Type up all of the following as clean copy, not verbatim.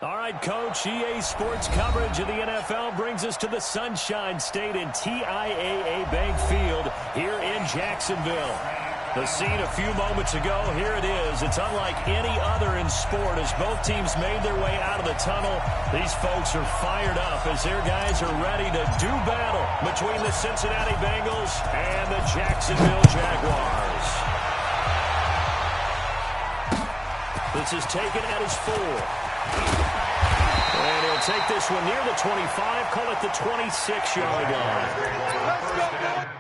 All right, Coach, EA Sports coverage of the NFL brings us to the Sunshine State and TIAA Bank Field here in Jacksonville. The scene a few moments ago, here it is. It's unlike any other in sport as both teams made their way out of the tunnel. These folks are fired up as their guys are ready to do battle between the Cincinnati Bengals and the Jacksonville Jaguars. This is taken at his 4. And he'll take this one near the 25, call it the 26-yard line. Let's go,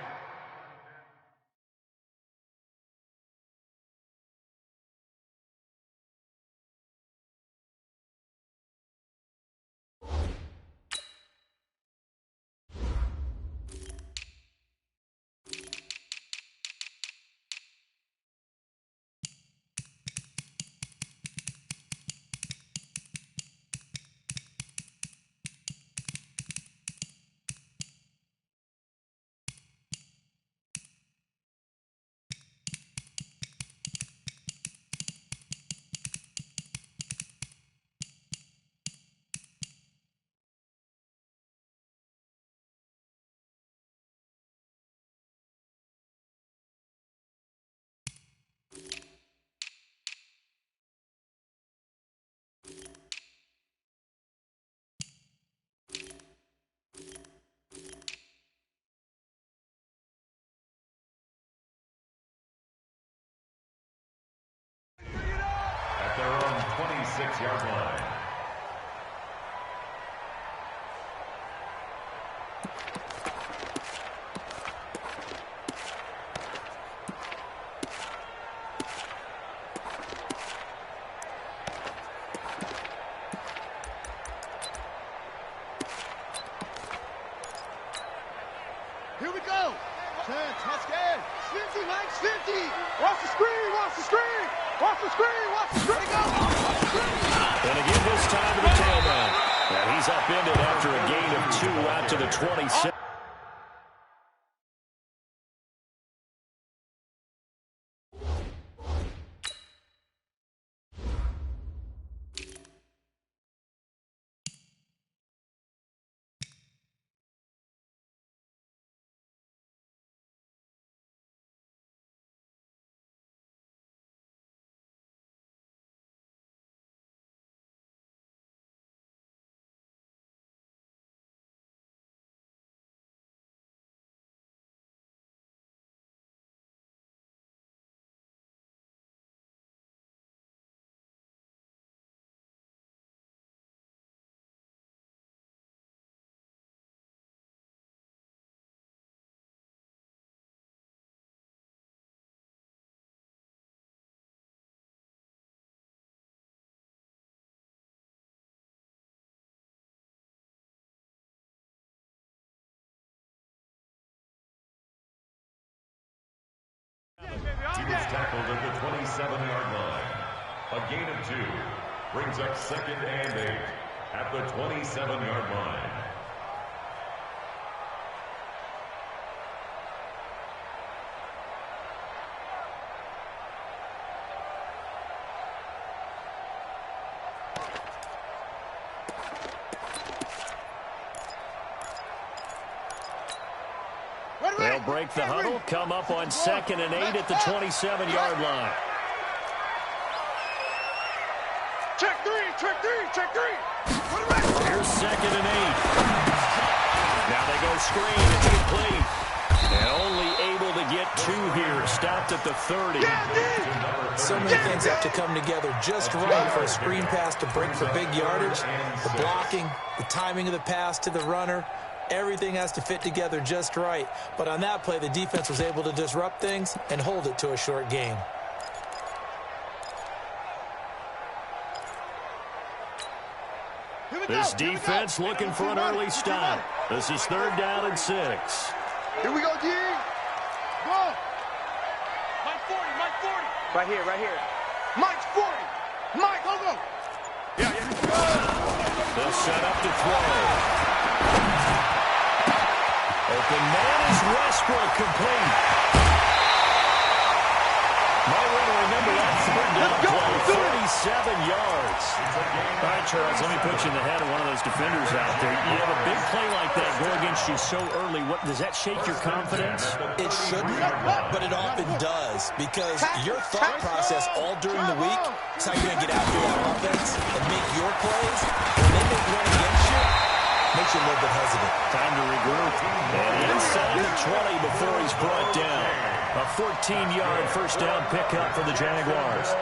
At their own 26-yard line. Here we go. 10, let's get. Swifty, Mike, Swifty. Watch the screen, watch the screen. Watch the screen, watch the screen. Go. And again this time to the tailback. And he's upended after a gain of 2 out to the 27. He was tackled at the 27-yard line. A gain of 2 brings up 2nd and 8 at the 27-yard line. They'll break the huddle, come up on 2nd and 8 at the 27-yard line. Check 3, check 3, check 3. Here's 2nd and 8. Now they go screen, it's complete. And only able to get 2 here, stopped at the 30. So many things have to come together just right for a screen pass to break for big yardage. The blocking, the timing of the pass to the runner, everything has to fit together just right. But on that play, the defense was able to disrupt things and hold it to a short gain. This defense looking for an early stop. This is 3rd down and 6. Here we go, D. Go. Mike 40, Mike 40. Right here, right here. Mike's 40. Mike, go. Yeah. They'll set up to throw. Open man is Westbrook, complete. Might want to remember that 3rd down play, 37 yards. pass. All right, Charles, let me put you in the head of one of those defenders out there. You have a big play like that go against you so early. Does that shake your confidence? It shouldn't, but it often does, because your thought process all during the week is how you're going to get after that offense and make your plays. When they make one against you, makes you a little bit hesitant. Time to regroup. And inside the 20 before he's brought down. A 14-yard first down pickup for the Jaguars.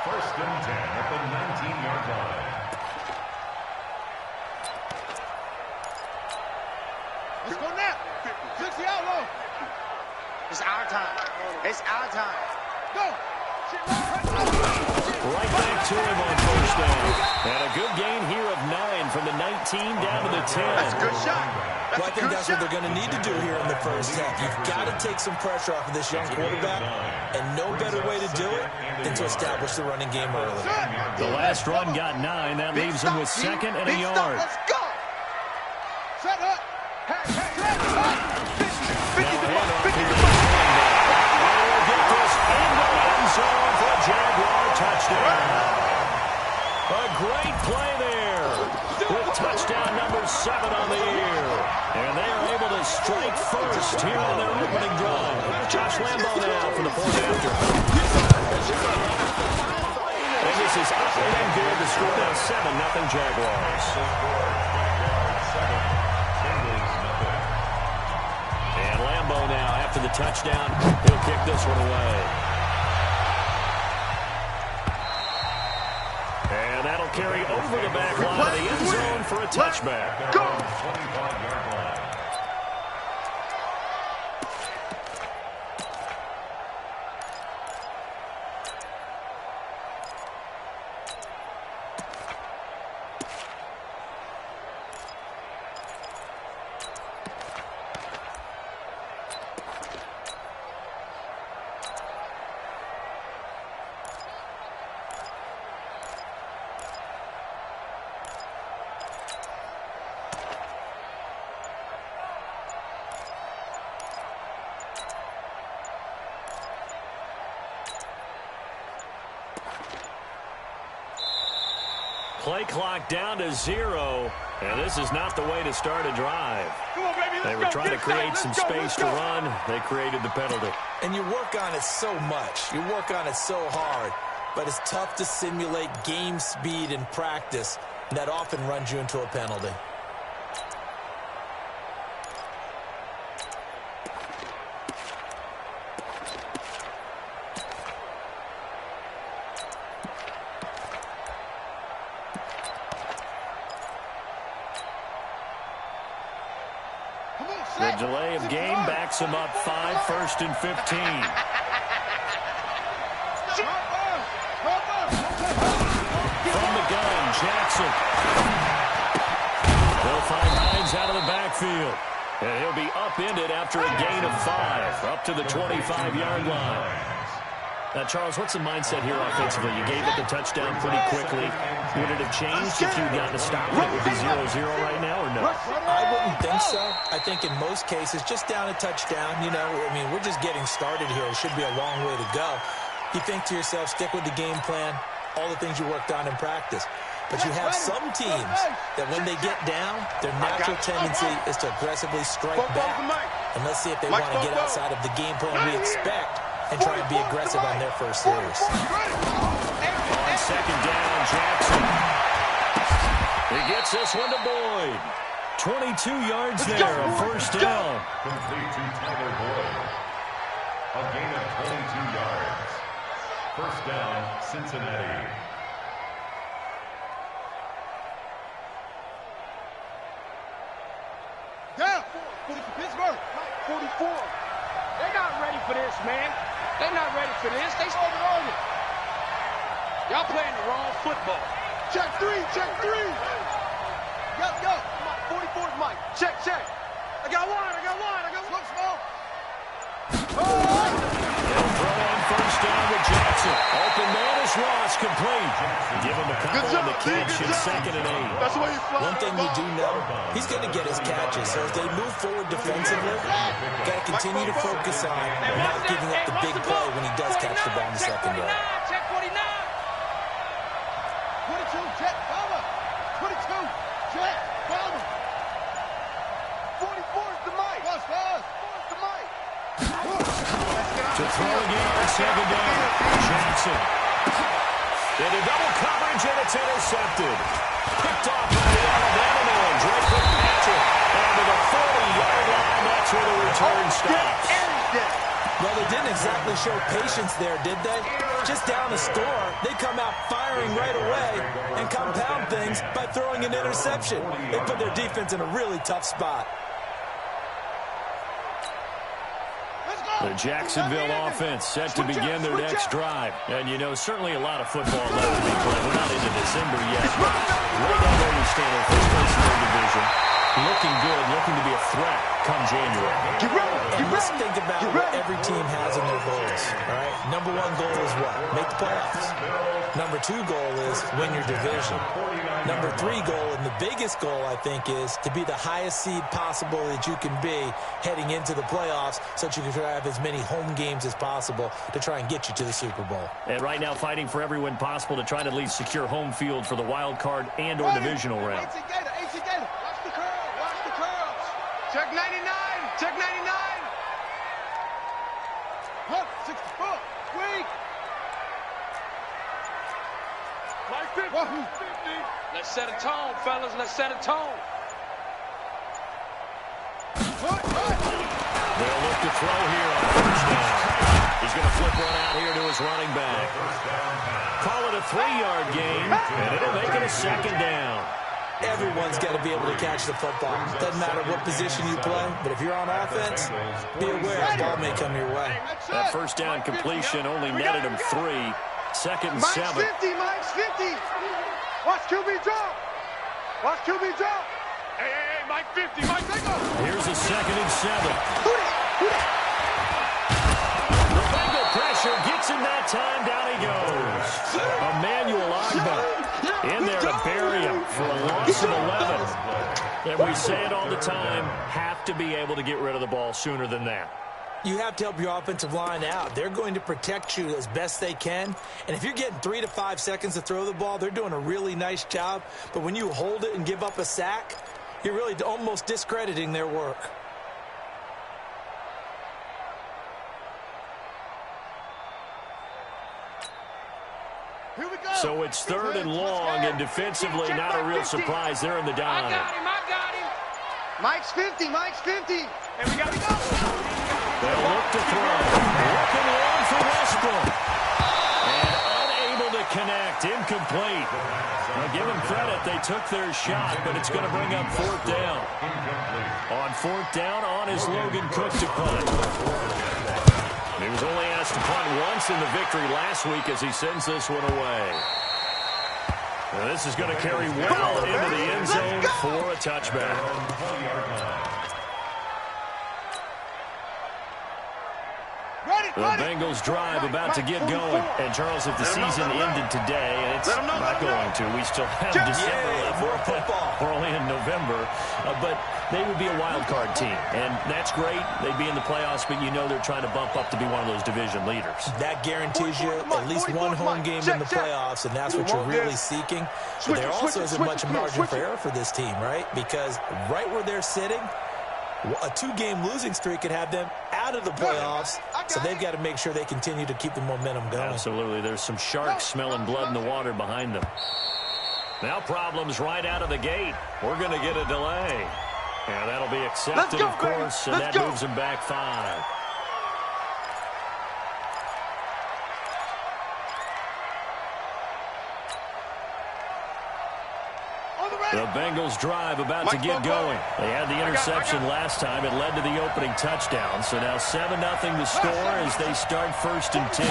First and 10 at the 19-yard line. Let's go now. 60 out low. It's our time. It's our time. Go. Right back to him on first down. And a good gain here of 9 from the 19 down to the 10. That's a good shot. Well, I think that's what they're going to need to do here in the first half. You've got to take some pressure off of this young quarterback, and no better way to do it than to establish the running game early. The last run got 9. That leaves him with second and a yard. Let's go. Set up. Hey, set up. 50 to 1. 50 to 1. Will get this in the end zone for a Jaguar touchdown. A great play there with touchdown number 7 on the year. And they are able to strike first here on their opening drive. Josh Lambo now for the point after. And this is up and good. The score now 7-0 Jaguars. And Lambo now after the touchdown. He'll kick this one away. And that'll carry over the back line of the end zone for a touchback. Go. 25-yard line. Play clock down to 0, and this is not the way to start a drive. Come on, baby. They were trying to create some space to run. They created the penalty. And you work on it so much. You work on it so hard. But it's tough to simulate game speed in practice. And that often runs you into a penalty. The delay of game backs him up 5, 1st and 15. From the gun, Jackson. They'll find Hines out of the backfield. And he'll be upended after a gain of 5, up to the 25-yard line. Now, Charles, what's the mindset here offensively? You gave it the touchdown pretty quickly. Would it have changed if you'd gotten a stop? It would be 0-0 right now, or no? I wouldn't think so. I think in most cases, just down a touchdown, you know, I mean, we're just getting started here. It should be a long way to go. You think to yourself, stick with the game plan, all the things you worked on in practice. But you have some teams that when they get down, their natural tendency is to aggressively strike back. And let's see if they want to get outside of the game plan we expect and try and be aggressive on their first series. On second down, Jackson. He gets this one to Boyd. 22 yards there, a first down. Complete to Tyler Boyd. A gain of 22 yards. First down, Cincinnati. Down. 40 for Pittsburgh. 44. They're not ready for this, man. They're not ready for this. They started early. Y'all playing the wrong football. Check 3. Check 3. Go. Come on. 44 is Mike. Check. I got one. Look small. They'll throw on first down with Jackson. Open man is Ross, complete. Give him a couple on the catch in 2nd and 8. That's the way you fly. One thing you do know, he's going to get his catches. So as they move forward defensively, got to continue to focus on not giving up the big play when he does catch the ball in the secondary. Check 49. 22. Jet, Bomber. 22. Jet, Bomber. 44 is the mic. Fast. 4 is the mic. To throw again on second down. Jackson. Into double coverage, and it's intercepted. Picked off by the Alabama man, Drake Fitzpatrick. And to the 40-yard line, that's where the return stops. Well, they didn't exactly show patience there, did they? Just down a score, they come out firing right away and compound things by throwing an interception. They put their defense in a really tough spot. The Jacksonville offense set to begin their next drive. And, you know, certainly a lot of football left to be played. We're not into December yet. Right now where we stand in first place in their division. Looking good, looking to be a threat come January. And let's think about what every team has in their goals. All right? Number one goal is what? Make the playoffs. Number two goal is win your division. Number three goal, and the biggest goal, I think, is to be the highest seed possible that you can be heading into the playoffs so that you can try to have as many home games as possible to try and get you to the Super Bowl. And right now fighting for every win possible to try to at least secure home field for the wild card and or divisional round. Watch the curl. Watch the curls. Check 99. Check 99. 64. Weak. Like 50. Let's set a tone, fellas. Let's set a tone. They'll look to throw here on first down. He's going to flip one out here to his running back. Call it a 3-yard gain, and it'll make it a second down. Everyone's got to be able to catch the football. Doesn't matter what position you play, but if you're on offense, be aware the ball may come your way. That first down completion only netted him 3. Second and 7. Mike's 50. Mike's 50. Watch QB drop. Watch QB drop. Hey, Mike 50. Mike, take off. Here's a second and 7. The Bengal pressure gets him that time. Down he goes. Emmanuel Ogbah in there to bury him for a loss of 11. And we say it all the time, have to be able to get rid of the ball sooner than that. You have to help your offensive line out. They're going to protect you as best they can. And if you're getting 3 to 5 seconds to throw the ball, they're doing a really nice job. But when you hold it and give up a sack, you're really almost discrediting their work. Here we go. So it's third and long, and defensively not a real surprise. They're in the down. I got him. Mike's 50. Mike's 50. And we got to go. They'll look to throw. Looking long for Westbrook. And unable to connect. Incomplete. Now, give them credit. They took their shot, but it's going to bring up fourth down. On fourth down, on is Logan Cook to punt. He was only asked to punt once in the victory last week as he sends this one away. Now, this is going to carry well into the end zone for a touchback. The Bengals drive about to get going. And, Charles, if the season ended today, and it's not going to, we still have December left. We're only in November. But they would be a wild card team. And that's great. They'd be in the playoffs, but you know they're trying to bump up to be one of those division leaders. That guarantees you at least one home game in the playoffs, and that's what you're really seeking. But there also isn't much margin for error for this team, right? Because right where they're sitting, a 2-game losing streak could have them out of the playoffs, so they've got to make sure they continue to keep the momentum going. Absolutely. There's some sharks smelling blood in the water behind them. Now problems right out of the gate. We're going to get a delay. And that'll be accepted, of course, and that moves them back 5. The Bengals drive about to get going. They had the interception last time. It led to the opening touchdown. So now 7-0 the score as they start first and 10.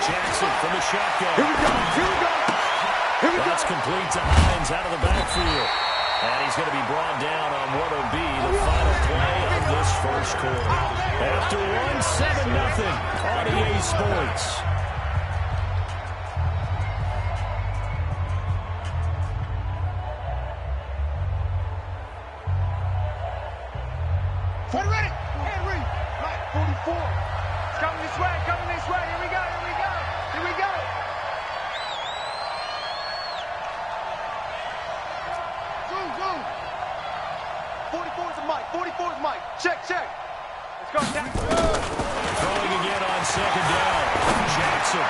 Jackson from the shotgun. Here we go. That's complete to Hines out of the backfield. And he's going to be brought down on what will be the final play of this first quarter. After one, 7-0 on EA Sports. Ready. Henry. Right, 44. It's coming this way. Here we go. 44 is Mike. Check, check. Let's go, Jackson. Throwing again on second down. Jackson.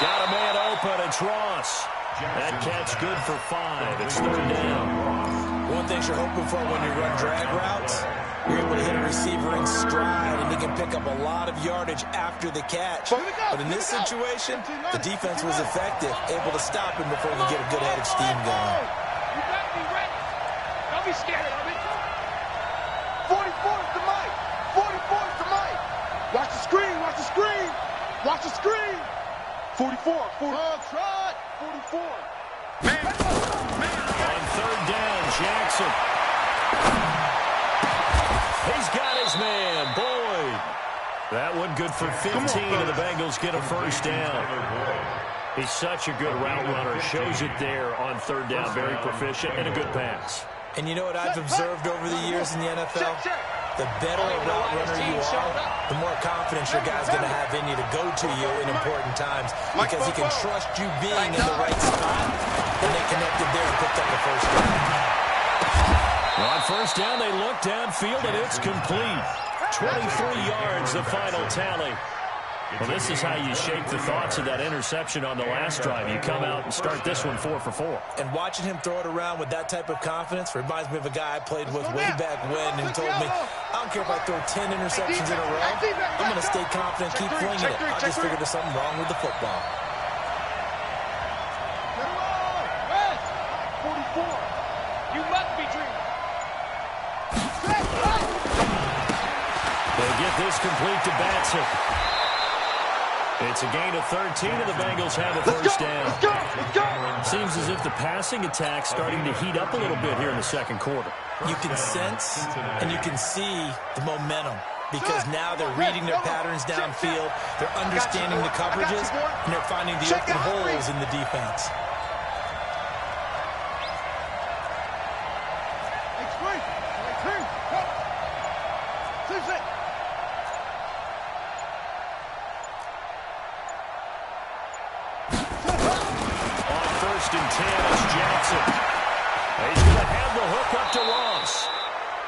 Got a man open. It's Ross. That catch good for 5. It's third down. One thing you're hoping for when you run drag routes, you're able to hit a receiver in stride, and he can pick up a lot of yardage after the catch. But in this situation, the defense was effective, able to stop him before he could get a good head of steam going. You better be ready. Don't be scared of it. 44 is to Mike. 44 is to Mike. Watch the screen. Watch the screen. Watch the screen. 44. 44. 44. On third down, Jackson. He's got his man, Boyd. That one good for 15, and the Bengals get a first down. He's such a good route runner. Shows it there on third down. Very proficient and a good pass. And you know what I've observed over the years in the NFL? The better a route runner you are, the more confidence your guy's going to have in you to go to you in important times, because he can trust you being in the right spot, and they connected there and picked up the first down. On first down, they look downfield, and it's complete. 23 yards, the final tally. Well, this is how you shape the thoughts of that interception on the last drive. You come out and start this one 4 for 4. And watching him throw it around with that type of confidence reminds me of a guy I played with way back when, and he told me, I don't care if I throw 10 interceptions in a row, I'm going to stay confident, keep flinging it. I just figured there's something wrong with the football. 44. You must be dreaming. They get this complete to Batson. It's a gain of 13, and the Bengals have a first down. Let's go. Seems as if the passing attack's starting to heat up a little bit here in the second quarter. You can sense and you can see the momentum, because now they're reading their patterns downfield, they're understanding the coverages, and they're finding the open holes in the defense.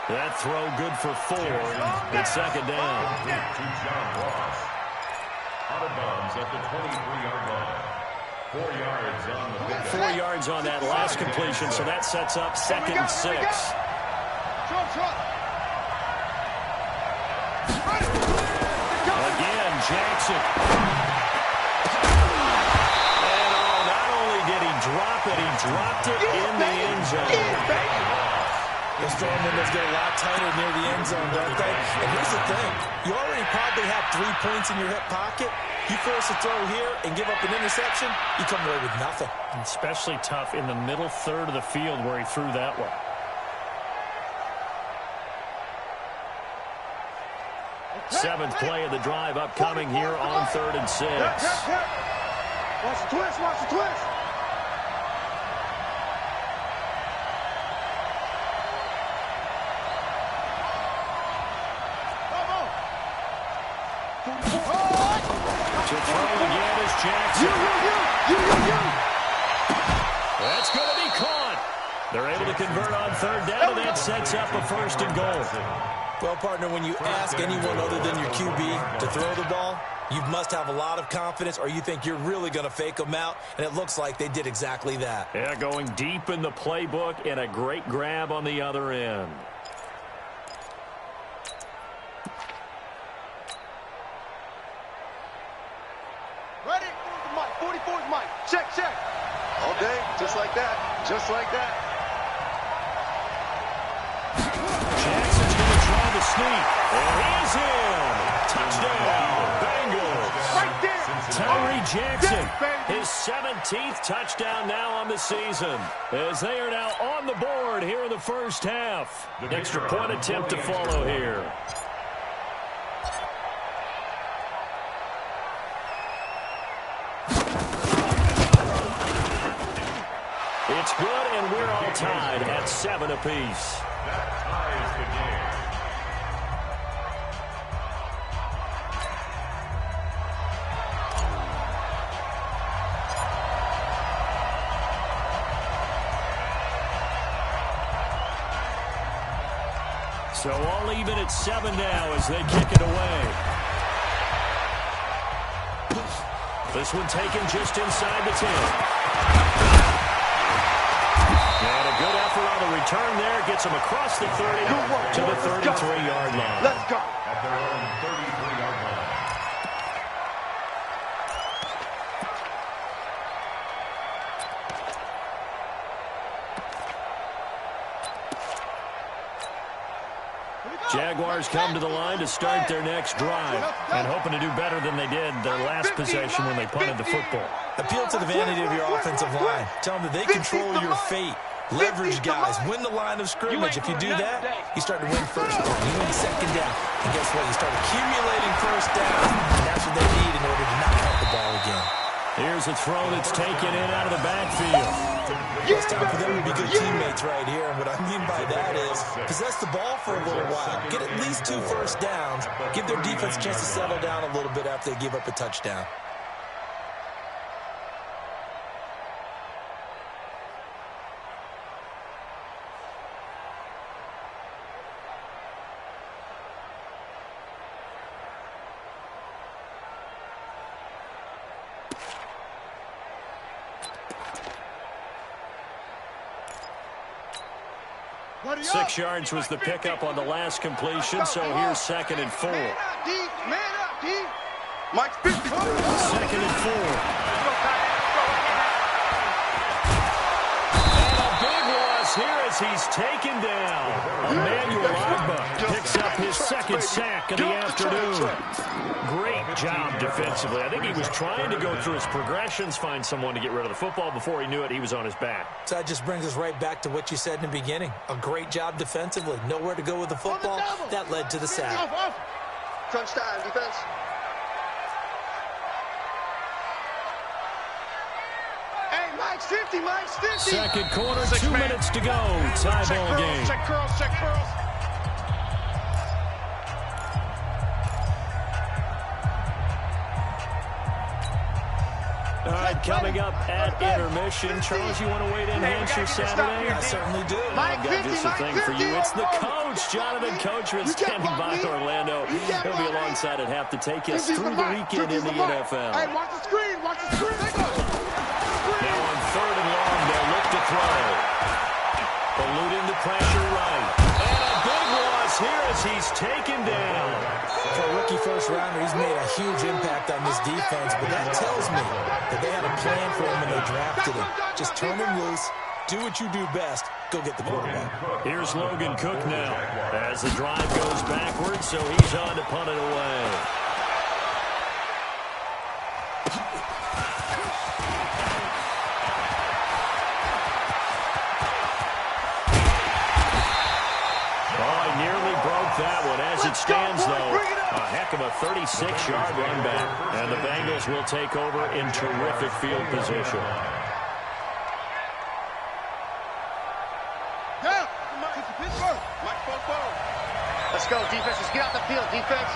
That throw good for 4. It's second down. To John Ross. Out of bounds at the 23-yard line. 4 yards on the pickup. 4 yards on that last completion, so that sets up second and 6. Again, Jackson. And not only did he drop it, he dropped it in the end zone. Those throwing windows get a lot tighter near the end zone, don't they? And here's the thing. You already probably have 3 points in your hip pocket. You force a throw here and give up an interception, you come away with nothing. Especially tough in the middle third of the field where he threw that one. Seventh play of the drive upcoming here on 3rd and 6. Watch the twist, watch the twist. To throw again is Jackson. That's going to be caught. They're able to convert on third down, and that sets up a first and goal. Well, partner, when you ask anyone other than your QB to throw the ball, you must have a lot of confidence, or you think you're really going to fake them out, and it looks like they did exactly that. Yeah, going deep in the playbook, and a great grab on the other end. Ready? 44 is Mike. Check, check. All day, just like that. Just like that. Jackson's going to try the sneak. And he's in. Touchdown, Bengals. Right there. Tyree Jackson, his 17th touchdown now on the season, as they are now on the board here in the first half. Extra point attempt to follow here. It's good, and we're all tied at 7 apiece. That ties the game. So all even at 7 now as they kick it away. This one taken just inside the 10. And a good effort on the return there. Gets him across the 30 to the 33-yard line. Let's go. At their own 33-yard line. Jaguars come to the line to start their next drive and hoping to do better than they did their last possession when they punted the football. Appeal to the vanity of your offensive line. Tell them that they control your fate. Leverage guys. Win the line of scrimmage. If you do that, you start to win first down. You win second down. And guess what? You start accumulating first downs. And that's what they need in order to not punt the ball again. Here's a throw that's taken in out of the backfield. It's time for them to be good teammates right here. And what I mean by that is possess the ball for a little while. Get at least 2 first downs. Give their defense a chance to settle down a little bit after they give up a touchdown. Buddy 6 yards was the pickup on the last completion, so here's 2nd and 4. Man up, D. Man up, D. Mike's 50. 2nd and 4. And a big loss here as he's taken down. Emmanuel Agba picks up his 2nd sack of the afternoon. Great job defensively. I think he was trying to go through his progressions, find someone to get rid of the football. Before he knew it, he was on his back. So that just brings us right back to what you said in the beginning. A great job defensively. Nowhere to go with the football. That led to the sack. Crunch time, defense. Hey, Mike's 50, Mike's 50. Second quarter, 2 minutes to go. Tie ball game. Check curls, check curls. All right, coming up at intermission. Charles, you want to wait in Hampshire Saturday? I certainly do. I've got just a thing for you. It's the coach, Jonathan Coachman, standing by Orlando. He'll be alongside at half to take us through the weekend in the NFL. Hey, watch the screen, watch the screen. Now on 3rd and long, they'll look to throw. Eluding the pressure right. And a big loss here as he's taken down. For a rookie first-rounder, he's made a huge impact on this defense, but that tells me that they had a plan for him when they drafted him. Just turn him loose, do what you do best, go get the quarterback. Here's Logan Cook now as the drive goes backwards, so he's on to punt it away. That one as it stands, though, a heck of a 36-yard run back. And the Bengals will take over in terrific field position. Let's go, defense. Let's get out the field, defense.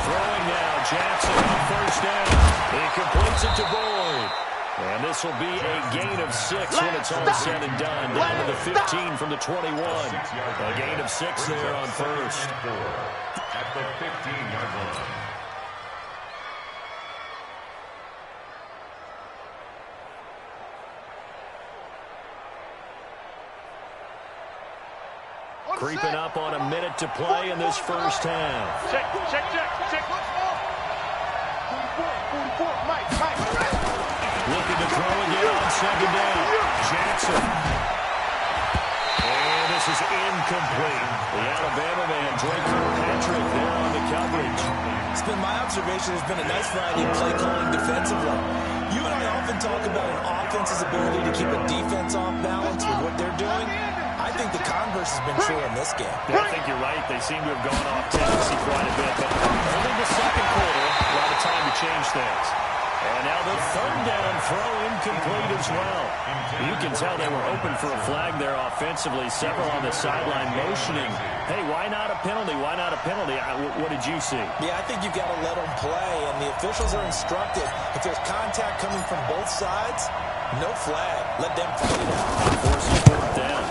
Throwing now, Jackson on 1st down. He completes it to Boyd. And this will be a gain of 6 when it's all said and done. Down to the 15 from the 21. A gain of 6 there on 1st. At the 15-yard line. Creeping up on a minute to play in this first half. Check. 44, Mike. Looking to throw again on 2nd down. Jackson. And this is incomplete. The Alabama man, Drake Kirkpatrick, there on the coverage. It's been my observation there's been a nice variety of play calling defensively. You and I often talk about an offense's ability to keep a defense off balance with what they're doing. I think the converse has been true in this game. Yeah, I think you're right. They seem to have gone off tendency quite a bit, but only the second quarter, a lot of time to change things. And now the 3rd down throw incomplete as well. You can tell they were open for a flag there offensively. Several on the sideline motioning. Hey, why not a penalty? Why not a penalty? What did you see? Yeah, I think you've got to let them play, and the officials are instructed. If there's contact coming from both sides, no flag. Let them fight it out. Forces 4th down.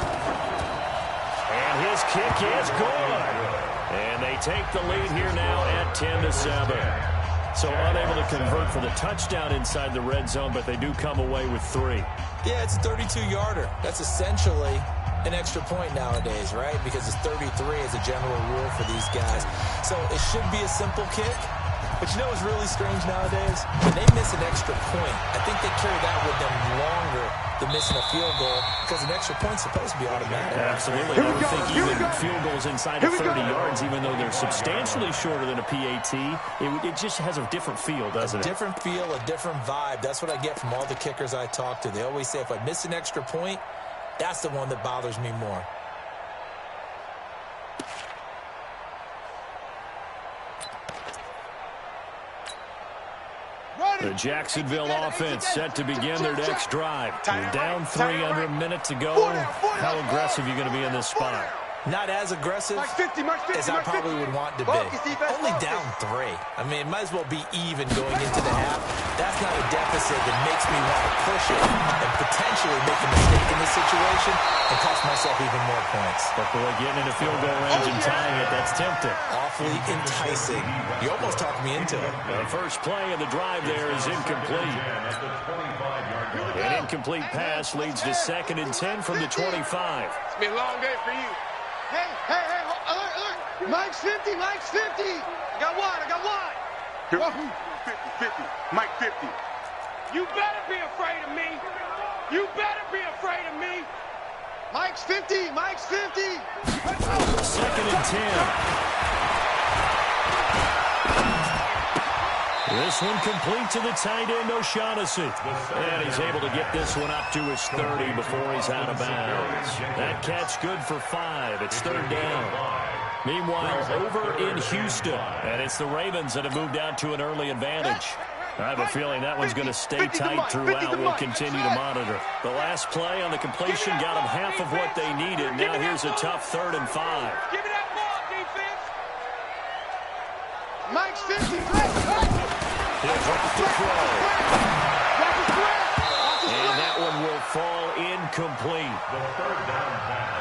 And his kick is good. And they take the lead here now at 10-7. So unable to convert for the touchdown inside the red zone, but they do come away with 3. Yeah, it's a 32-yarder. That's essentially an extra point nowadays, right? Because it's 33 as a general rule for these guys. So it should be a simple kick. But you know what's really strange nowadays? When they miss an extra point, I think they carry that with them longer than missing a field goal because an extra point's supposed to be automatic. Absolutely. I don't think even field goals inside of 30 yards, even though they're substantially shorter than a PAT, it just has a different feel, doesn't it? A different feel, a different vibe. That's what I get from all the kickers I talk to. They always say if I miss an extra point, that's the one that bothers me more. The Jacksonville offense set to begin their next drive. You're down 3 under a minute to go. How aggressive are you going to be in this spot? Not as aggressive as I probably would want to be. Only down 3. I mean, it might as well be even going into the half. That's not a deficit that makes me want to push it and potentially make a mistake in this situation and cost myself even more points. But boy, getting into field goal range and tying it, that's tempting. Awfully enticing. You almost talked me into it. The first play of the drive there is incomplete. An incomplete pass leads to 2nd and 10 from the 25. It's been a long day for you. Hey, alert. Mike's 50, Mike's 50. I got wide. Here, 50, Mike 50. You better be afraid of me. Mike's 50, Mike's 50. 2nd and 10. This one complete to the tight end, O'Shaughnessy. And he's able to get this one up to his 30 before he's out of bounds. That catch good for 5. It's 3rd down. Meanwhile, over in Houston, and it's the Ravens that have moved out to an early advantage. I have a feeling that one's going to stay tight throughout. We'll continue to monitor. The last play on the completion got them half of what they needed. Now here's a tough 3rd and 5. Give me that ball, defense. Mike's 50. He'll drop the throw. And that one will fall incomplete.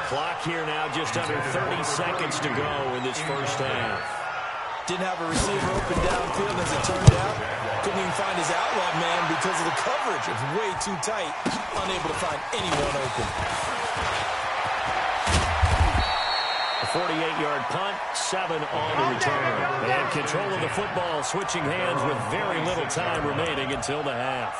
Clock here now just under 30 seconds to go in this first half. Didn't have a receiver open downfield as it turned out. Couldn't even find his outlet man because of the coverage. It's way too tight. Unable to find anyone open. A 48-yard punt, 7 on the return. And control of the football, switching hands with very little time remaining until the half.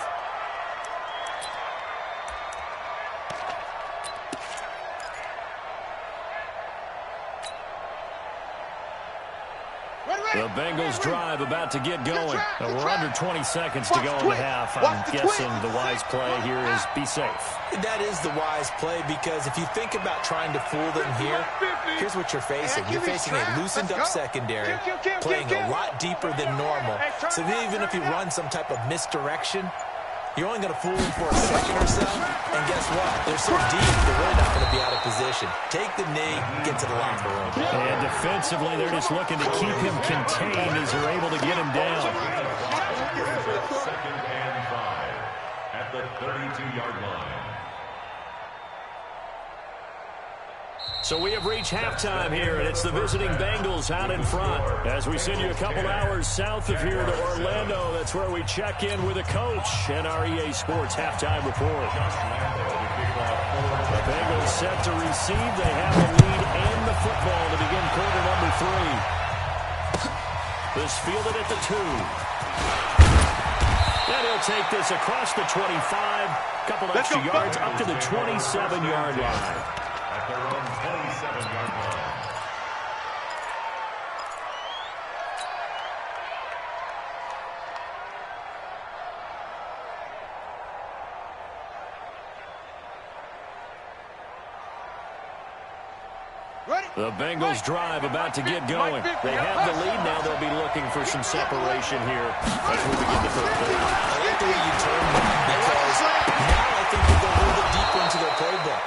The Bengals drive about to get going. We're under 20 seconds to go in the half. I'm guessing the wise play here is be safe. That is the wise play because if you think about trying to fool them here, here's what you're facing. You're facing a loosened up secondary, playing a lot deeper than normal. So even if you run some type of misdirection, you're only going to fool them for a second or so. And guess what? They're so deep, they're really not going to be out of position. Take the knee, get to the locker room. And defensively, they're just looking to keep him contained as they're able to get him down. 2nd and 5 at the 32-yard line. So we have reached halftime here, and it's the visiting Bengals out in front. As we send you a couple hours south of here to Orlando, that's where we check in with a coach and our EA Sports halftime report. The Bengals set to receive. They have the lead and the football to begin quarter number 3. This fielded at the 2. And he'll take this across the 25. Couple extra yards up to the 27-yard line. At their own 27-yard line. The Bengals drive about to get going. They have the lead now. They'll be looking for some separation here as we begin the third quarter. I like the way you turned that because now I think they go a little bit deeper into their playbook.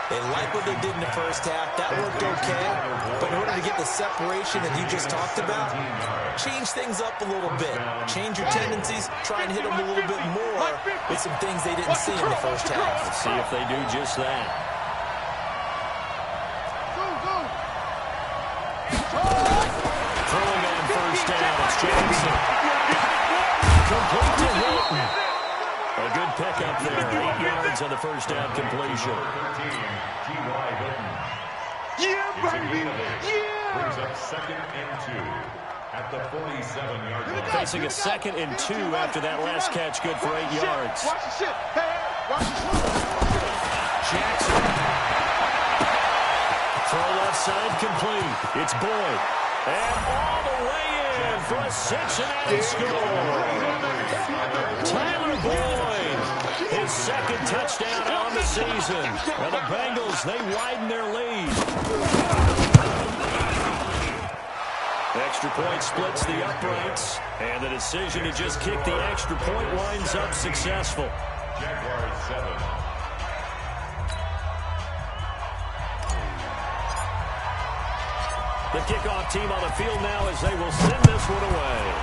They like what they did in the first half. That worked okay. But in order to get the separation that you just talked about, change things up a little bit. Change your tendencies. Try and hit them a little bit more with some things they didn't see in the first half. Let's see if they do just that. Jackson. Complete to Hilton. A good pickup there. 8 yards on the first down completion. Yeah, baby. Yeah. Brings up 2nd and 2 at the 47-yard line. Facing a 2nd and 2 after that last catch, good for 8 yards. Watch the shit. Hey, watch the shit. Jackson. Throw left side complete. It's Boyd. And all the way in for a Cincinnati score. Tyler Boyd. His 2nd touchdown on the season. And the Bengals, they widen their lead. Extra point splits the uprights. And the decision to just kick the extra point winds up successful. Jaguars 7. The kickoff team on the field now as they will send this one away.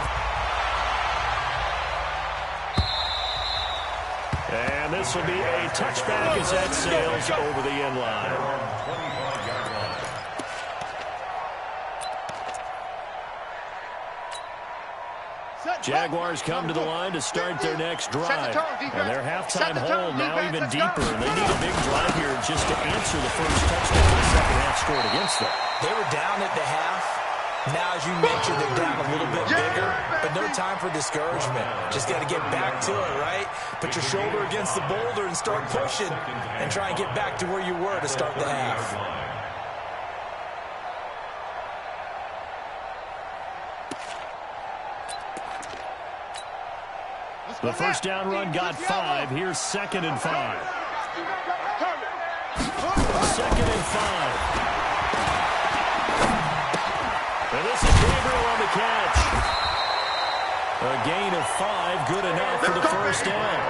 And this will be a touchback as that sails over the end line. 25-yard line. Jaguars come to the line to start their next drive. And their halftime hole now even deeper. And they need a big drive here just to answer the first touchdown the second half scored against them. They were down at the half. Now, as you mentioned, they're down a little bit bigger, but no time for discouragement. Just got to get back to it, right? Put your shoulder against the boulder and start pushing and try and get back to where you were to start the half. The first down run got 5. Here's 2nd and 5. 2nd and 5. And this is Gabriel on the catch. A gain of 5, good enough for the first down.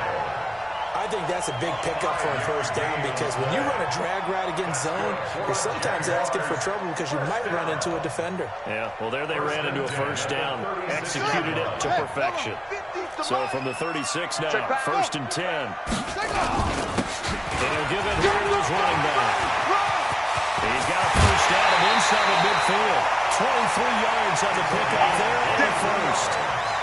I think that's a big pickup for a first down because when you run a drag route against zone, you're sometimes asking for trouble because you might run into a defender. Yeah, well, there they ran into a first down, executed it to perfection. So from the 36 now, 1st and 10. And they'll give it here to his running back. He's got a first down and inside of midfield. 23 yards on the pickup there and a first.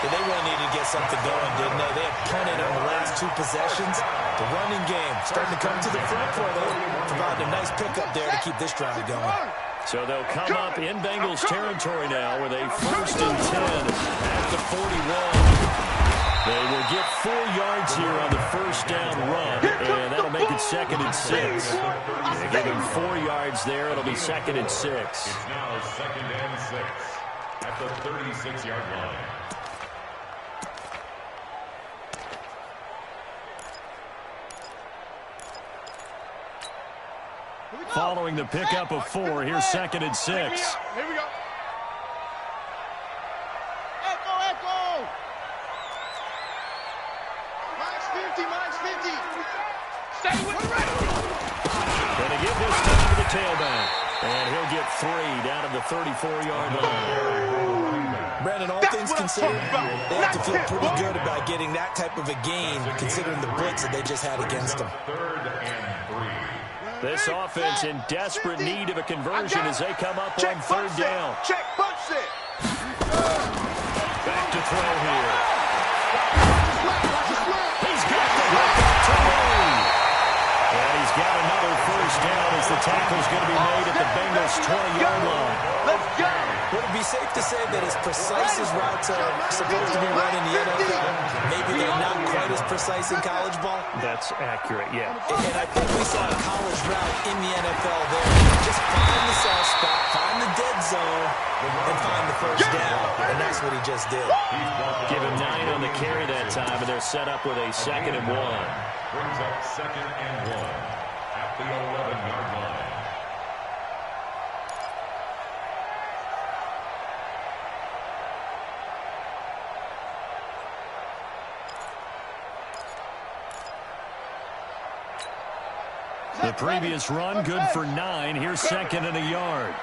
Yeah, they really needed to get something going, didn't they? They had punted on the last 2 possessions. The running game starting to come to the front for them. Provided a nice pickup there to keep this drive going. So they'll come up in Bengals territory now with a 1st and 10 at the 41. They will get 4 yards here on the first down run, and that'll make it 2nd and 6. They give him 4 yards there. It'll be 2nd and 6. It's now 2nd and 6 at the 36-yard line. Following the pickup of 4, here's 2nd and 6. Here we go. Echo. Minus 50. Stay with me. Gonna give this time to the tailback. And he'll get 3 down at the 34-yard line. Brandon, all things considered, they have to feel pretty good about getting that type of a gain considering the blitz that they just had against them. 3rd and 3. This offense in desperate need of a conversion as they come up on 3rd down. Check, punch it. Back to throw here. He's got the hook up to Lee. And he's got another first down as the tackle's going to be made at the Bengals' 20-yard line. Let's go. Would it be safe to say that as precise as routes are supposed to be run in the NFL, maybe they're not quite as precise in college ball? That's accurate, yeah. And I think we saw a college route in the NFL there. Just find the soft spot, find the dead zone, and find the first down. And that's what he just did. Give him 9 on the carry that time, and they're set up with a 2nd and 1. Brings up 2nd and 1 at the 11-yard line. The previous run, good for 9. Here's 2nd and a yard.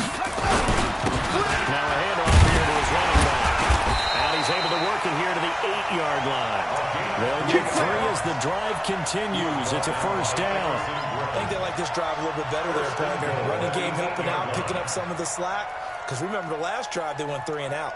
Now a handoff here to his running back. And he's able to work it here to the 8-yard line. They'll get 3 as the drive continues. It's a first down. I think they like this drive a little bit better there, partner. Running game helping out, picking up some of the slack. because remember the last drive they went 3 and out.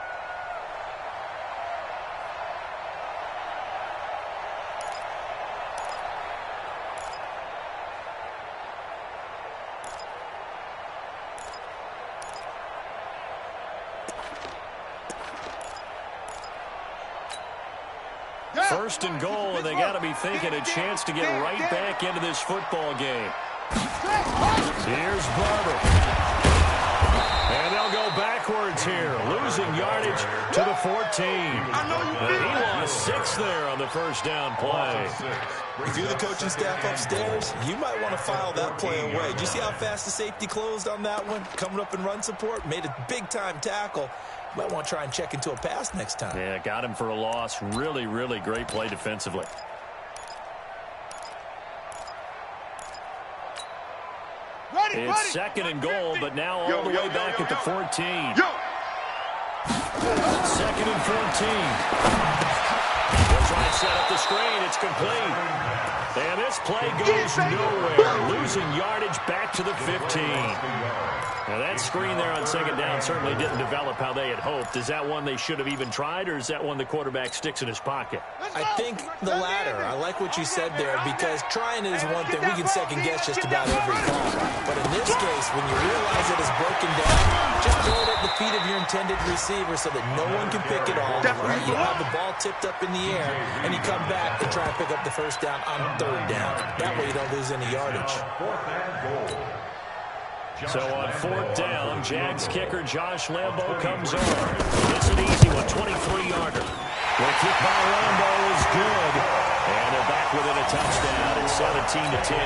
First and goal, and they got to be thinking a chance to get right back into this football game. Here's Barber. And they'll go backwards here, losing yardage to the 14. He lost 6 there on the first down play. If you're the coaching staff upstairs, you might want to file that play away. Did you see how fast the safety closed on that one? Coming up in run support, made a big-time tackle. Might want to try and check into a pass next time. Yeah, got him for a loss. Really, really great play defensively. It's second and goal, but now all the way back at the 14. Second and 14. They'll try and set up the screen. It's complete. And this play goes nowhere. Losing yardage back to the 15. Now that screen there on second down certainly didn't develop how they had hoped. Is that one they should have even tried, or is that one the quarterback sticks in his pocket? I think the latter. I like what you said there, because trying it is one thing. We can second guess just about every call. But in this case, when you realize it is broken down, just throw it at the feet of your intended receiver so that no one can pick it off. Right? You have the ball tipped up in the air, and you come back and try and pick up the first down on third down. That way you don't lose any yardage. So on fourth down, Jags kicker Josh Lambo comes on. It's an easy one, 23-yarder. The kick by Lambo is good. And they're back within a touchdown. It's 17-10.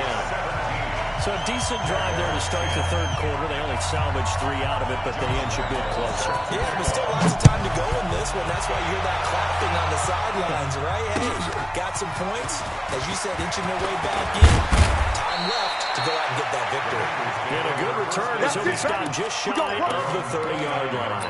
So a decent drive there to start the third quarter. They only salvaged 3 out of it, but they inch a bit closer. Yeah, but still lots of time to go in this one. That's why you hear that clapping on the sidelines, right? Hey, got some points. As you said, inching their way back in. Time left to go out and get that victory. And a good return as he'll be stopped just shy of the 30-yard line.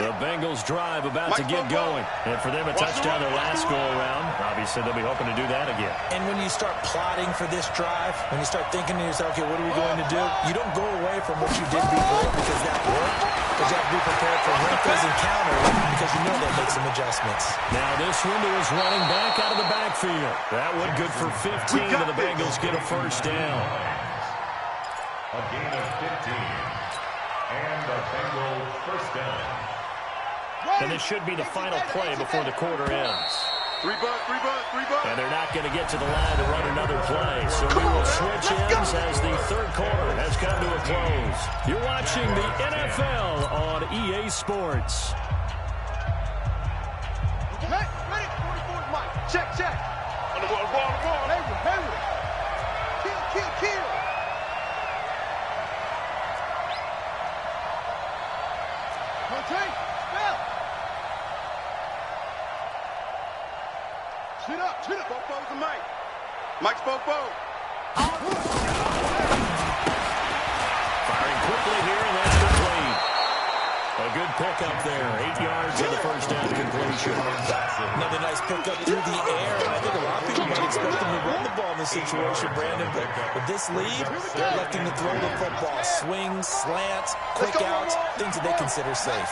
The Bengals drive about to get going. And for them, a touchdown their last go-around. Obviously, they'll be hoping to do that again. And when you start plotting for this drive, when you start thinking to yourself, okay, what are we going to do? You don't go away from what you did before because that worked. But you have to be prepared for wrinkles and counters because you know they'll make some adjustments. Now this window is running back out of the backfield. That one good for 15, and the Bengals get a first down. A gain of 15. And a Bengal first down. And this should be the final play before the quarter ends. 3 bucks. And they're not going to get to the line to run another play. So we will switch ends as the third quarter has come to a close. You're watching the NFL on EA Sports. Ready? 44's Mike. Check. On the ball. Hayward. Kill. Rotate. Spell. Sit up. Bofo's to Mike. Mike's Bofo. Firing quickly here, and that's complete. A good pickup there. 8 yards on the first down completion. Another nice pickup through the air. And I think a lot of people might expect them to run the ball in this situation, Brandon. But with this lead, they're electing to throw the football. Swings, slants, quick outs, things that they consider safe.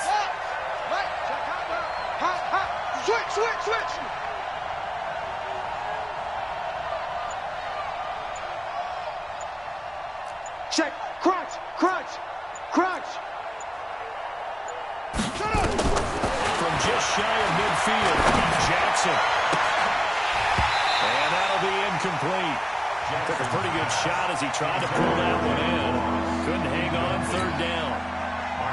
Switch. Check. Crunch. From just shy of midfield, Jackson. And that'll be incomplete. Took a pretty good shot as he tried to pull that one in. Couldn't hang on third down.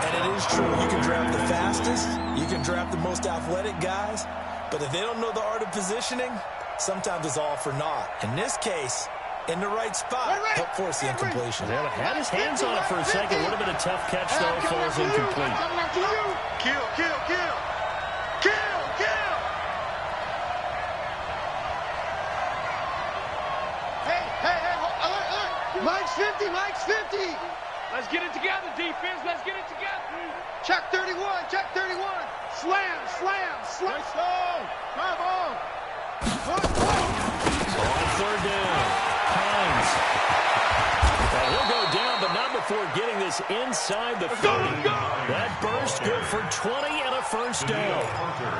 And it is true. You can draft the fastest. You can draft the most athletic guys. But if they don't know the art of positioning, sometimes it's all for naught. In this case, in the right spot, help force the incompletion. Yeah, had his hands on it for a second. Would have been a tough catch, though. Falls incomplete. Kill. Hey, alert. Mike's 50. Let's get it together, defense. Let's get it together. Check 31. Check 31. Slam, slam, slam. Nice throw. Drive on. On third down, Hines. And he'll go down, but not before getting this inside the 30. That burst good for 20 and a first down.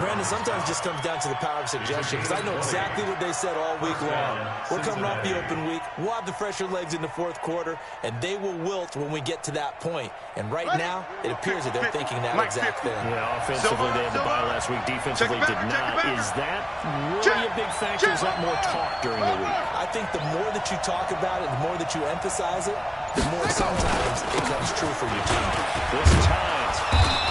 Brandon, sometimes it just comes down to the power of suggestion, because I know exactly what they said all week long. We're coming off the open week. We'll have the fresher legs in the fourth quarter, and they will wilt when we get to that point. And right now, it appears that they're thinking that exact thing. Yeah, offensively, they had the bye last week. Defensively, did not. Is that really a big factor? Is that more talk during the week? I think the more that you talk about it, the more that you emphasize it, the more sometimes it comes true for your team. This is Hines.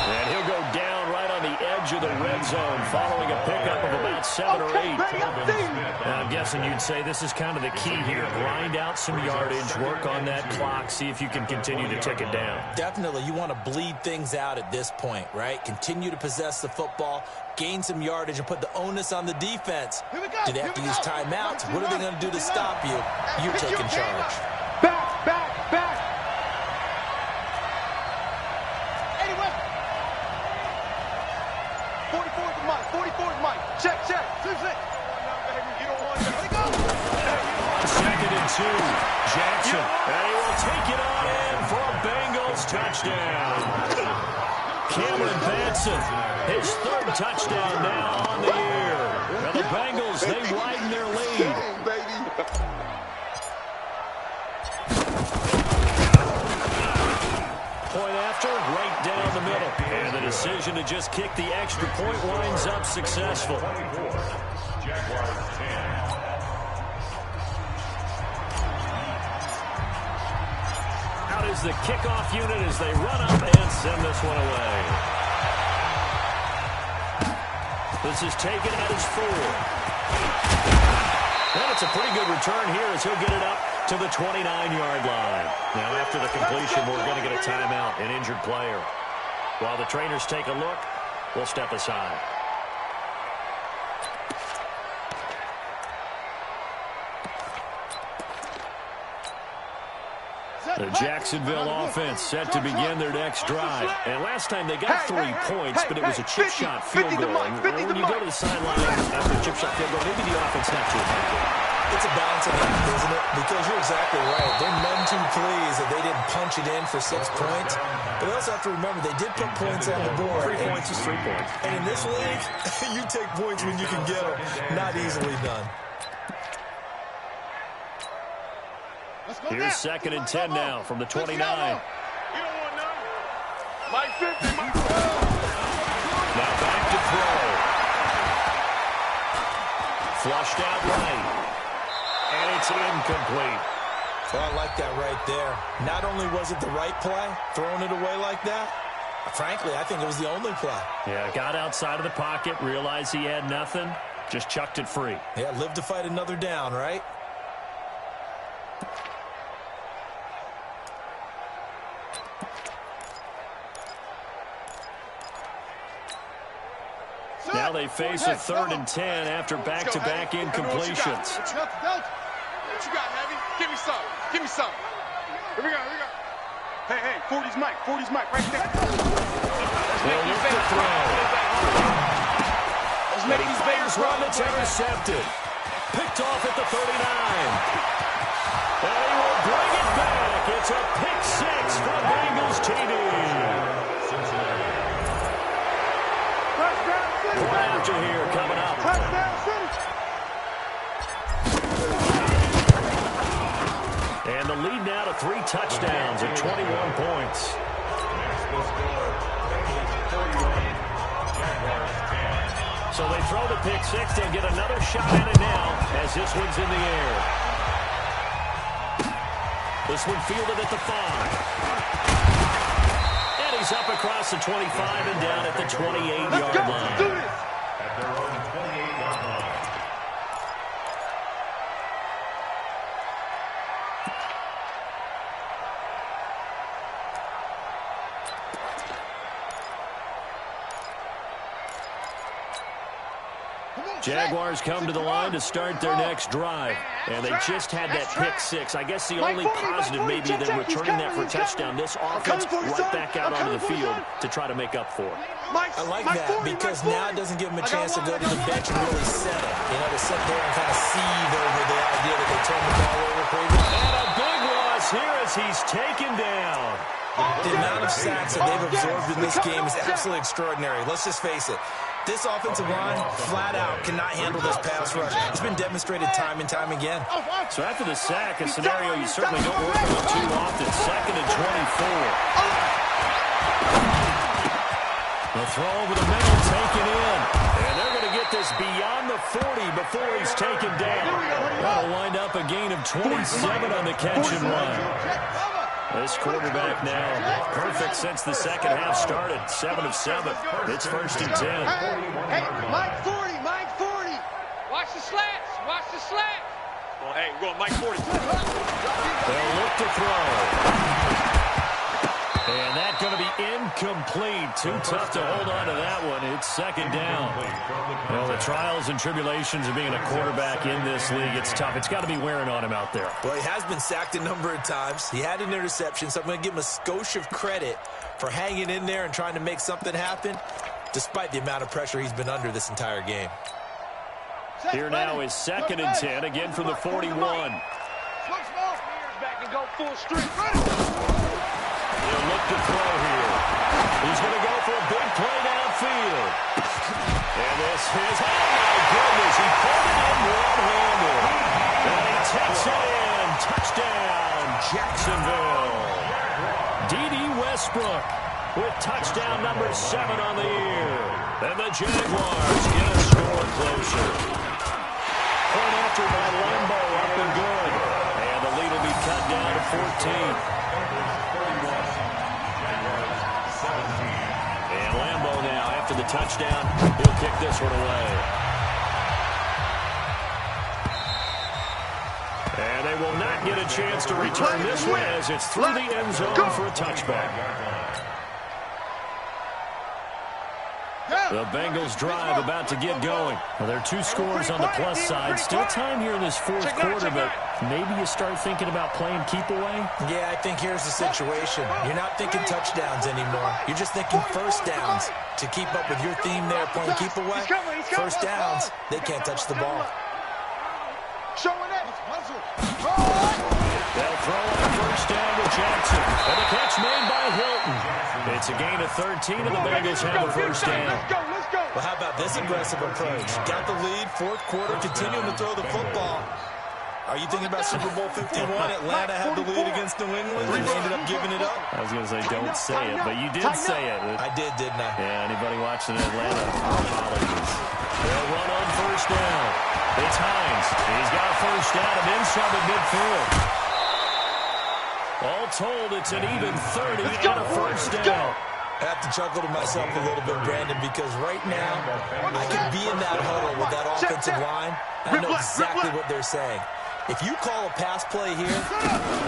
And he'll go down right on the edge of the red zone following a pickup of about 7 or 8. Now, I'm guessing you'd say this is kind of the key here. Grind out some yardage, work on that clock, see if you can continue to tick it down. Definitely, you want to bleed things out at this point, right? Continue to possess the football, gain some yardage, and put the onus on the defense. Do they have to use timeouts? What are they going to do to stop you? You're taking charge. Back, back, back. Anyway. 44 is Mike. 44 is Mike. Check, check. 2-6. You don't want that. Let it go. Second and 2. Jackson. And he will take it on in for a Bengals touchdown. Cameron Batson, his third touchdown now on the year. Now the Bengals, they widen their lead. Point after, right down the middle. And the decision to just kick the extra point winds up successful. Jaguars 10. Out is the kickoff unit as they run up and send this one away. This is taken at his 4. And it's a pretty good return here as he'll get it up to the 29-yard line. Now, after the completion, we're going to get a timeout, an injured player. While the trainers take a look, we'll step aside. The Jacksonville offense set to begin their next drive. And last time they got 3 points, but it was a chip shot field goal. And when you go to the sideline after a chip shot field goal, maybe the offense not too effective. It's a balancing act, isn't it? Because you're exactly right. They're none too pleased that they didn't punch it in for 6 points. But they also have to remember they did put points on the board. 3 points is 3 points. And in this league, you take points when you can get them. Not easily done. Here's second and 10 now from the 29. You don't want none. Mike 50, Mike. Now back to throw. Flushed out right. And it's incomplete. Well, I like that right there. Not only was it the right play, throwing it away like that, frankly, I think it was the only play. Yeah, got outside of the pocket, realized he had nothing, just chucked it free. Yeah, live to fight another down, right? Now they face a 3rd and 10 after back-to-back incompletions. What you got, Heavy? Give me some. Give me some. Here we go. Here we go. Hey, hey, 40's Mike. 40's Mike right there. They'll look to throw. Let's make these Bears Run run. that's intercepted. Picked off at the 39. And he will bring it back. It's a pick 6 for Bengals TD. Right after here coming up. And the lead now to 3 touchdowns at 21 points. So they throw the pick 6. They'll get another shot at it now as this one's in the air. This one fielded at the 5. And he's up across the 25 and down at the 28-yard line. At their own 28-yard line. Jaguars come to the line to start their next drive. And they just had that pick six. I guess the only positive may be them returning that for a touchdown. This offense right back out onto the field to try to make up for it. I like that because now it doesn't give them a chance to go to the bench and really settle. You know, to sit there and kind of seethe over the idea that they turned the ball over crazy. And a big loss here as he's taken down. The amount of sacks that they've absorbed in this game is absolutely extraordinary. Let's just face it. This offensive line, flat out, cannot handle this pass rush. It's been demonstrated time and time again. So after the sack, a scenario you certainly don't work on too often. 2nd and 24. The throw over the middle, taken in. And they're going to get this beyond the 40 before he's taken down. That'll wind up a gain of 27 on the catch and run. This quarterback now perfect since the second half started. 7 of 7. It's 1st and 10. Hey, Mike 40, Mike 40. Watch the slats. Watch the slats. Well, hey, we're going Mike 40. They'll look to throw. And that's going to be incomplete. Too tough to hold on to that one. It's 2nd down. Well, the trials and tribulations of being a quarterback in this league, it's tough. It's got to be wearing on him out there. Well, he has been sacked a number of times. He had an interception, so I'm going to give him a skosh of credit for hanging in there and trying to make something happen, despite the amount of pressure he's been under this entire game. Here now is 2nd and 10, again from the 41. Back and go full strength. He'll look to throw here. He's going to go for a big play downfield. And this is, oh my goodness, he pulled it in one-handed. And he takes it in. Touchdown, Jacksonville. D.D. Westbrook with touchdown number 7 on the year. And the Jaguars get a score closer. Point after by Lambo, up and good. And the lead will be cut down to 14. And Lambo now, after the touchdown, he'll kick this one away. And they will not get a chance to return this one as it's through the end zone for a touchback. The Bengals drive about to get going. Well, there are 2 scores on the plus side. Still time here in this 4th quarter, but maybe you start thinking about playing keep away? Yeah, I think here's the situation. You're not thinking touchdowns anymore. You're just thinking first downs. To keep up with your theme there, playing keep away, first downs, they can't touch the ball. They'll throw on the first down to Jackson. And the catch made by Hilton. It's a gain of 13, and the Bengals have the first down. Well, how about this aggressive approach? Got the lead, 4th quarter, continuing to throw the football. Are you thinking about Super Bowl 51? Atlanta had the lead against New England, and they ended up giving it up. I was going to say, don't say it, but you did say it. I did, didn't I? Yeah, anybody watching Atlanta, apologies. They'll run on first down. It's Hines. He's got a first down and inside the midfield. All told, it's an even 30 and a first down. I have to chuckle to myself a little bit, Brandon, because right now I can be in that huddle with that offensive line. I know exactly what they're saying. If you call a pass play here,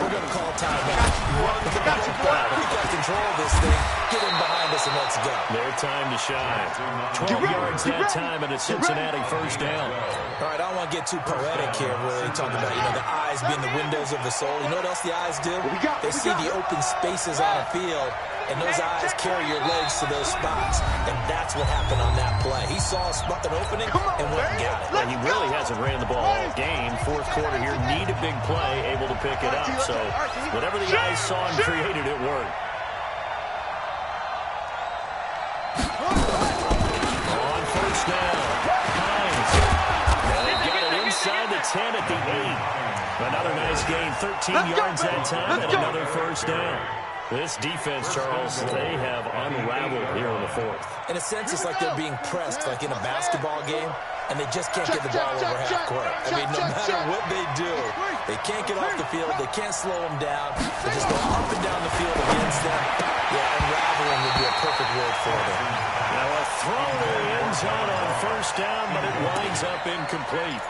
we're going to call timeout. Run the football. We got control of this thing. Get in behind us and let's go. Their time to shine. 12 yards that time and a Cincinnati first down. All right, I don't want to get too poetic here where they talk about, the eyes being the windows of the soul. You know what else the eyes do? They see the open spaces on a field, and those eyes carry your legs to those spots. And that's what happened on that play. He saw an opening and went and got it. Well, he really hasn't ran the ball all game. 4th quarter here, need a big play, able to pick it up. So whatever the eyes saw and created, it worked. On first down, Hines. And they've got it inside the 10 at the 8. Another nice gain, 13 yards that time, and another first down. This defense, Charles, they have unraveled here in the 4th. In a sense, it's like they're being pressed like in a basketball game, and they just can't get the ball over half court. I mean, no matter what they do, they can't get off the field. They can't slow them down. They just go up and down the field against them. Yeah, unraveling would be a perfect word for them. Now a throw to the end zone on first down, but it winds up incomplete.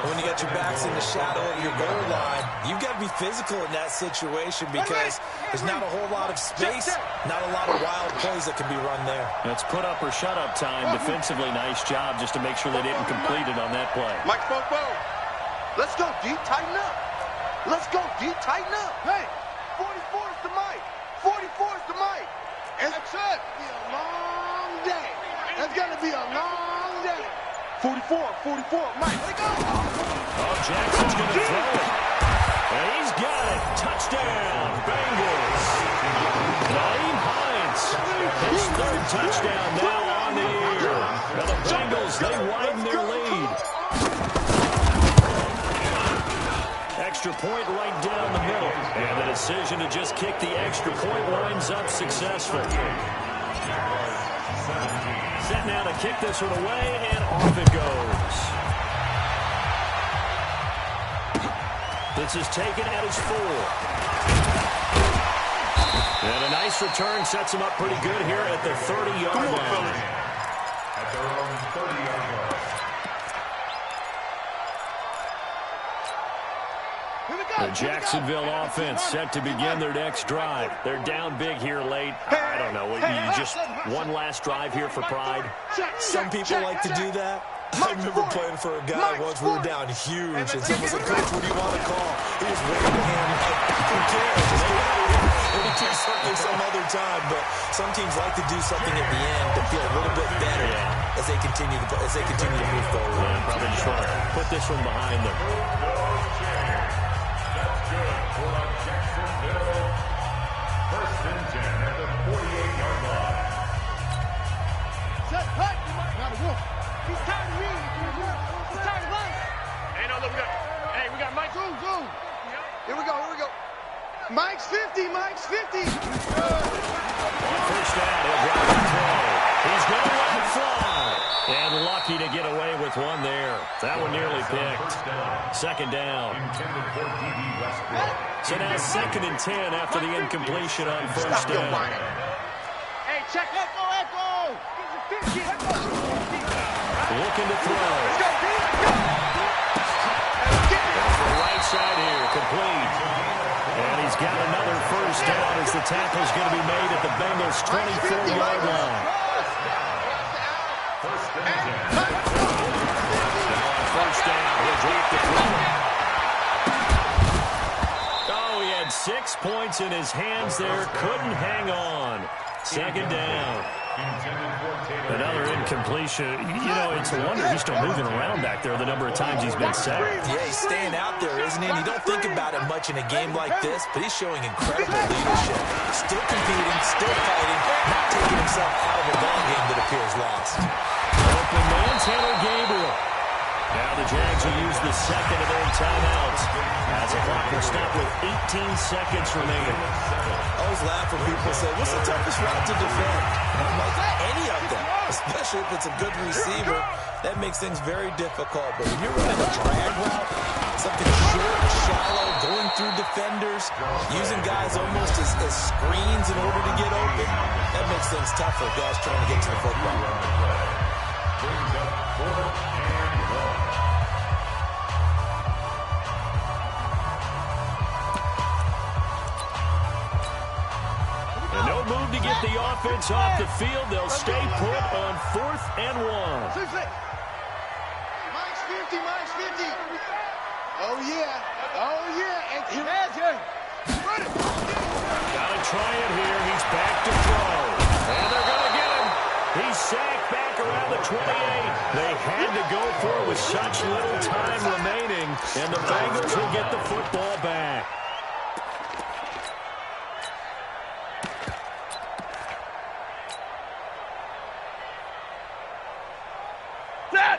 When you got your backs in the shadow of your goal line, you've got to be physical in that situation because there's not a whole lot of space, not a lot of wild plays that can be run there. That's put up or shut up time. Defensively, nice job just to make sure they didn't complete it on that play. Mike Bobo, let's go deep, tighten up. Let's go deep, tighten up. Hey, 44 is the Mike. 44 is the Mike. It's going to be a long day. It's going to be a long day. 44, Mike, let go. Oh, Jackson's going to throw it. And he's got it. Touchdown, Bengals. Nyheim Hines, his third touchdown now on the year. Now the Bengals, they widen their lead. Extra point right down the middle. And the decision to just kick the extra point winds up successful. Set now to kick this one away, and off it goes. This is taken at his 4. And a nice return sets him up pretty good here at the 30-yard line. At their own 30-yard line. The Jacksonville offense set to begin their next drive. They're down big here late. I don't know. You just one last drive here for pride. Some people like to do that. I remember playing for a guy once. We were down huge, and someone said, "Coach, what do you want to call?" He just waved a hand like, "Who cares? Just get out of here. We'll do something some other time." But some teams like to do something at the end to feel a little bit better as they continue to move forward. Yeah, probably just want to put this one behind them. First and 10 at the 48-yard line. Set, cut. He's tired of reading. He's tired of running. Hey, no, look, we got Mike. Zoom. Here we go. Mike's 50. On first down, he'll drop the throw. He's going to let it fly. And lucky to get away with one there. That one nearly picked. Second down. Intended for D.B. Westbrook. So now 2nd and 10 after the incompletion on first down. Hey, check. Echo. Looking to throw. The right side here, complete. And he's got another first down as the tackle's going to be made at the Bengals' 24-yard line. First and 10. Now on first down, he'll drop the throw. Oh, he had 6 points in his hands there. Couldn't hang on. Second down. Another incompletion. You know, it's a wonder he's still moving around back there the number of times he's been sacked. Yeah, he's staying out there, isn't he? And you don't think about it much in a game like this, but he's showing incredible leadership. Still competing, still fighting, not taking himself out of a ball game that appears lost. Open man, Taylor Gabriel. Now the Jags will use the second of their timeouts as the clock will stop with 18 seconds remaining. I always laugh when people say, "What's the toughest route to defend?" I'm like, any of them, especially if it's a good receiver. That makes things very difficult. But when you're running a drag route, something short, shallow, going through defenders, using guys almost as screens in order to get open, that makes things tough for guys trying to get to the football. Brings up 4th and 1. And no move to get the offense off the field. They'll stay put on 4th and 1. Mike's 50. Oh, yeah. And he has it. Gotta try it here. He's back to throw. And they're going to get him. He's sacked back around the 28. They had to go for it with such little time remaining. And the Bengals will get the football back.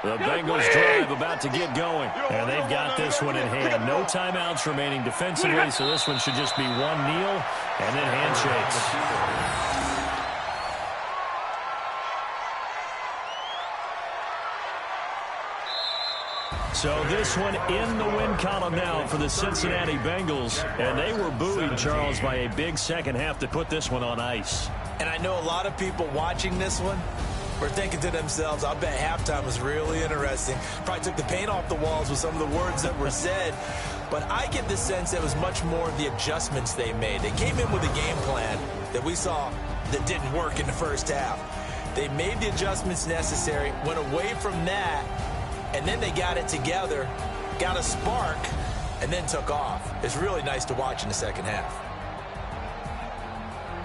The Bengals drive about to get going, and they've got this one in hand. No timeouts remaining defensively, so this one should just be one kneel and then handshakes. So this one in the win column now for the Cincinnati Bengals, and they were buoyed, Charles, by a big second half to put this one on ice. And I know a lot of people watching this one were thinking to themselves, I bet halftime was really interesting. Probably took the paint off the walls with some of the words that were said. But I get the sense it was much more of the adjustments they made. They came in with a game plan that we saw that didn't work in the first half. They made the adjustments necessary, went away from that, and then they got it together, got a spark, and then took off. It's really nice to watch in the second half.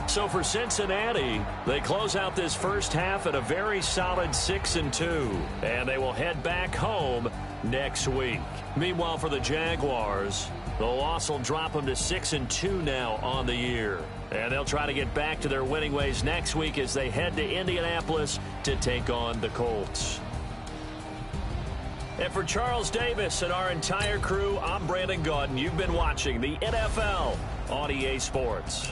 So for Cincinnati, they close out this first half at a very solid 6-2, and they will head back home next week. Meanwhile, for the Jaguars, the loss will drop them to 6-2 now on the year. And they'll try to get back to their winning ways next week as they head to Indianapolis to take on the Colts. And for Charles Davis and our entire crew, I'm Brandon Gaudin. You've been watching the NFL on EA Sports.